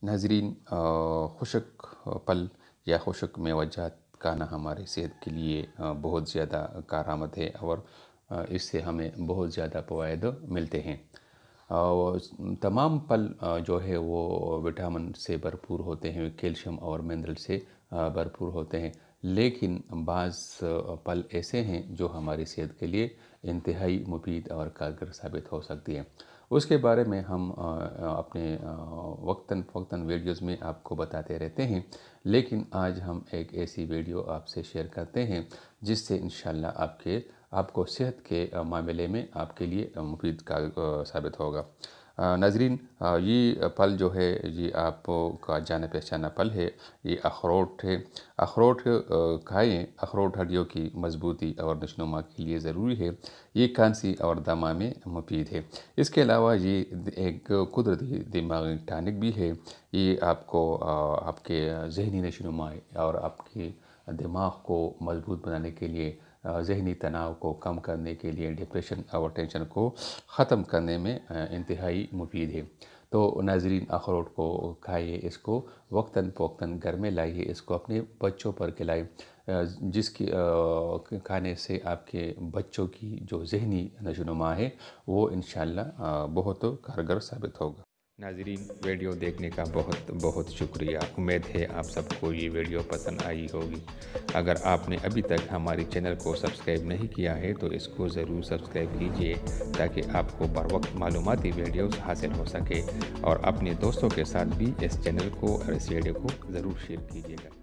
ناظرین، خشک پل یا خشک میوجات کھانا ہماری صحت کے لیے بہت زیادہ کارآمد ہے اور اس سے ہمیں بہت زیادہ فوائد ملتے ہیں۔ تمام پل جو ہے وہ وٹامن سے بھرپور ہوتے ہیں، کیلشیم اور منرل سے بھرپور ہوتے ہیں، لیکن بعض پل ایسے ہیں جو ہماری صحت کے لیے انتہائی مفید اور کارگر ثابت ہو سکتی ہیں۔ اس کے بارے میں ہم اپنے وقتاً فوقتاً ویڈیوز میں آپ کو بتاتے رہتے ہیں، لیکن آج ہم ایک ایسی ویڈیو آپ سے شیئر کرتے ہیں جس سے انشاءاللہ آپ کو صحت کے معاملے میں آپ کے لیے مفید ثابت ہوگا۔ ناظرین، یہ پھل جو ہے یہ آپ کا جانا پہچانا پھل ہے، یہ اخروٹ ہے۔ اخروٹ کھائیں، اخروٹ ہڈیوں کی مضبوطی اور نشوونما کے لیے ضروری ہے۔ یہ کھانسی اور دمہ میں مفید ہے۔ اس کے علاوہ یہ ایک قدرتی دماغی ٹانک بھی ہے۔ یہ آپ کو آپ کے ذہنی نشوونما اور آپ کے دماغ کو مضبوط بنانے کے لیے، ذہنی تناؤ کو کم کرنے کے لیے، ڈپریشن اور ٹینشن کو ختم کرنے میں انتہائی مفید ہے۔ تو ناظرین، اخروٹ کو کھائیے، اس کو وقتاً فوقتاً گھر میں لائیے، اس کو اپنے بچوں پر کھلائیں، جس کی کھانے سے آپ کے بچوں کی جو ذہنی نشوونما ہے وہ انشاءاللہ بہت کارگر ثابت ہوگا۔ ناظرین، ویڈیو دیکھنے کا بہت بہت شکریہ۔ امید ہے آپ سب کو یہ ویڈیو پسند آئی ہوگی۔ اگر آپ نے ابھی تک ہماری چینل کو سبسکرائب نہیں کیا ہے تو اس کو ضرور سبسکرائب کیجئے تاکہ آپ کو بر وقت معلوماتی ویڈیوز حاصل ہو سکے، اور اپنے دوستوں کے ساتھ بھی اس چینل کو اور اس ویڈیو کو ضرور شیئر کیجئے گا۔